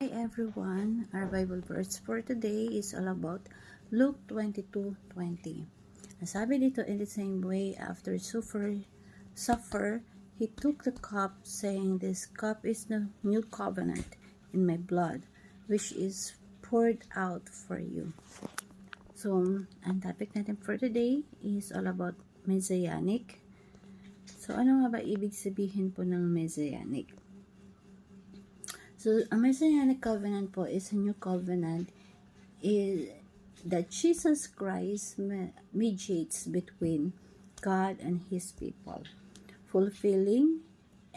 Hi everyone, our Bible verse for today is all about Luke 22:20. Sabi dito, in the same way, after suffer, he took the cup, saying, "This cup is the new covenant in my blood, which is poured out for you." So, ang topic natin for today is all about Messianic. So, ano nga ba ibig sabihin po ng Messianic? So, a Messianic covenant po is a new covenant that Jesus Christ mediates between God and His people, fulfilling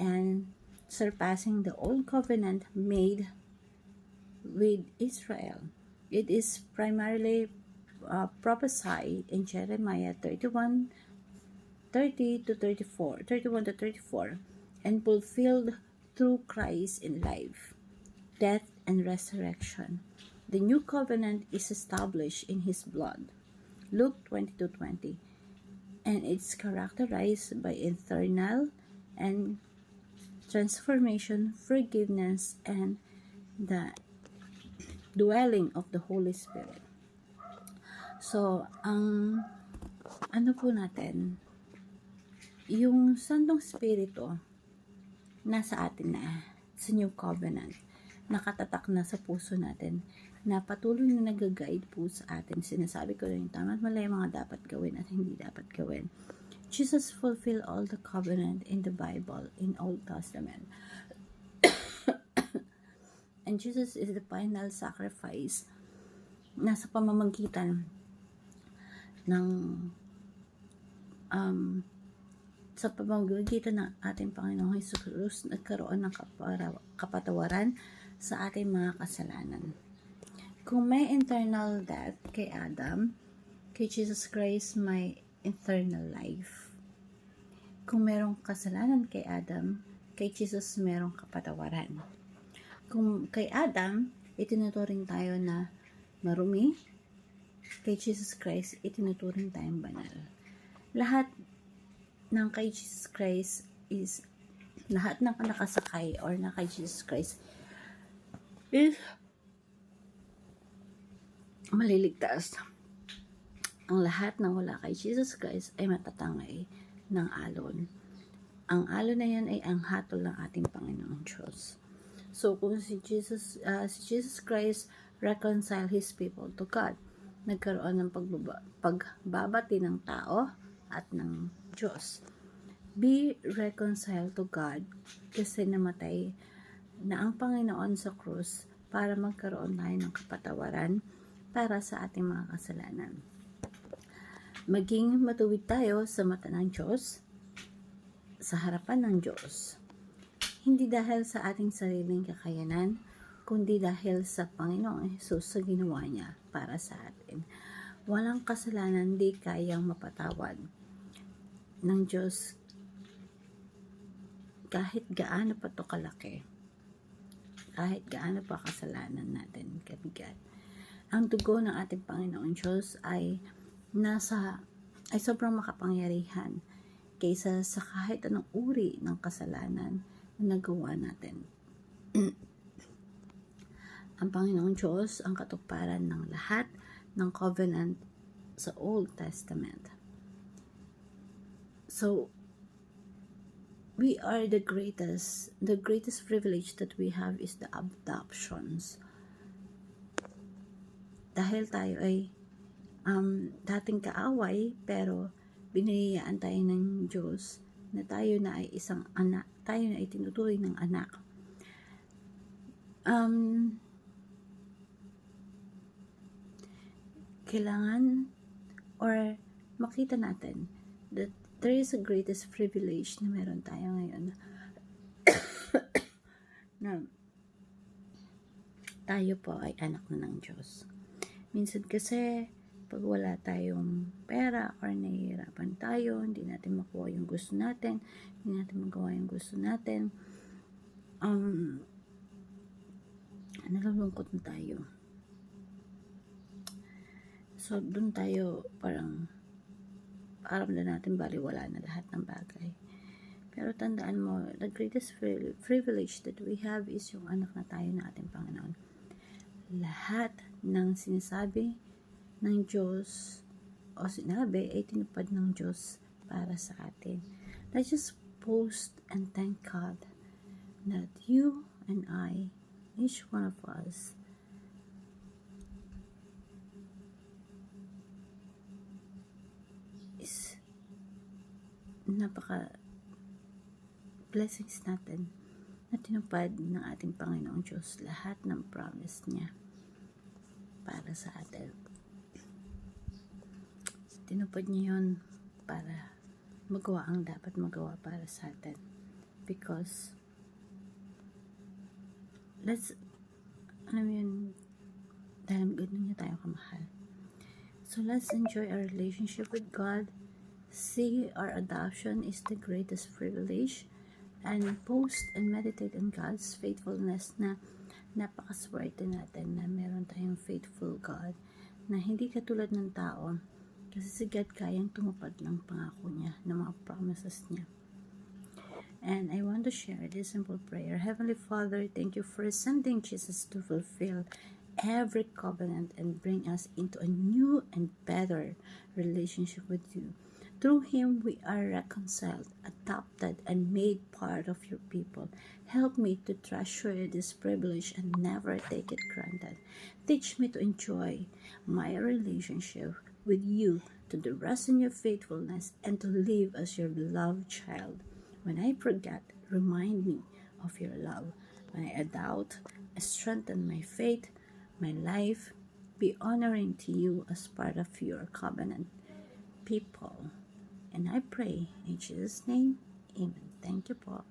and surpassing the old covenant made with Israel. It is primarily prophesied in Jeremiah 31:30 to 31 to 34, and fulfilled through Christ in life, death, and resurrection. The new covenant is established in His blood. Luke 22:20, and it's characterized by internal and transformation, forgiveness, and the dwelling of the Holy Spirit. So, ano po natin, yung Santong Espiritu nasa atin na sa New Covenant, nakatatak na sa puso natin, na patuloy na nag-guide po sa atin. Sinasabi ko rin, tama at mali mga dapat gawin at hindi dapat gawin. Jesus fulfilled all the covenant in the Bible, in Old Testament. And Jesus is the final sacrifice na sa pamamagitan ng sa pamamagitan ng ating Panginoong Hesus, nagkaroon ng kapatawaran sa ating mga kasalanan. Kung may internal death kay Adam, kay Jesus Christ may eternal life. Kung merong kasalanan kay Adam, kay Jesus merong kapatawaran. Kung kay Adam, itinuturing tayo na marumi, kay Jesus Christ, itinuturing tayong banal. Lahat ng kay Jesus Christ is, lahat ng nakasakay or na kay Jesus Christ is maliligtas. Ang lahat ng wala kay Jesus Christ ay matatangay ng alon. Ang alon na yan ay ang hatol ng ating Panginoong Diyos. So, kung si Jesus Christ reconcile His people to God, nagkaroon ng pagbabati ng tao at ng Diyos. Be reconciled to God kasi namatay na ang Panginoon sa krus para magkaroon tayo ng kapatawaran para sa ating mga kasalanan. Maging matuwid tayo sa mata ng Diyos, sa harapan ng Diyos. Hindi dahil sa ating sariling kakayanan, kundi dahil sa Panginoong Hesus sa ginawa niya para sa atin. Walang kasalanan di kayang mapatawad ng Diyos kahit gaano pa to kalaki, kahit gaano pa kasalanan natin kabigat. Ang dugo ng ating Panginoong Diyos ay sobrang makapangyarihan kaysa sa kahit anong uri ng kasalanan na nagawa natin. Ang Panginoong Diyos ang katuparan ng lahat ng covenant sa Old Testament. So, we are the greatest privilege that we have is the adoptions. Dahil tayo ay dating kaaway, pero biniyayaan tayo ng Diyos na tayo na ay isang anak, tayo na ay tinuturing ng anak. Kailangan or makita natin that there is a greatest privilege na meron tayo ngayon na tayo po ay anak na ng Diyos. Minsan kasi pag wala tayong pera or nahihirapan tayo, hindi natin makuha yung gusto natin, hindi natin magawa yung gusto natin, nalulungkot na tayo. So, doon tayo parang aram na natin baliwala na lahat ng bagay. Pero tandaan mo, the greatest privilege that we have is yung anak na tayo na ating Panginoon. lahat ng sinasabi ng Diyos o sinabi ay tinupad ng Diyos para sa atin. Let's just boast and thank God that you and I, each one of us, is napaka blessings natin na tinupad ng ating Panginoong Diyos lahat ng promise niya para sa atin. Tinupad niya yun para magawa ang dapat magawa para sa atin. Because dahil ganun niya tayo kamahal. So let's enjoy our relationship with God. See our adoption is the greatest privilege, and boast and meditate on God's faithfulness na napakaswerte natin na meron tayong faithful God na hindi katulad ng tao, kasi si God kayang tumupad ng pangako niya, ng mga promises niya. And I want to share this simple prayer. Heavenly Father, thank you for sending Jesus to fulfill every covenant and bring us into a new and better relationship with you. Through him, we are reconciled, adopted, and made part of your people. Help me to treasure this privilege and never take it granted. Teach me to enjoy my relationship with you, to rest in your faithfulness, and to live as your beloved child. When I forget, remind me of your love. When I doubt, strengthen my faith, my life, be honoring to you as part of your covenant people. And I pray in Jesus' name, amen. Thank you po.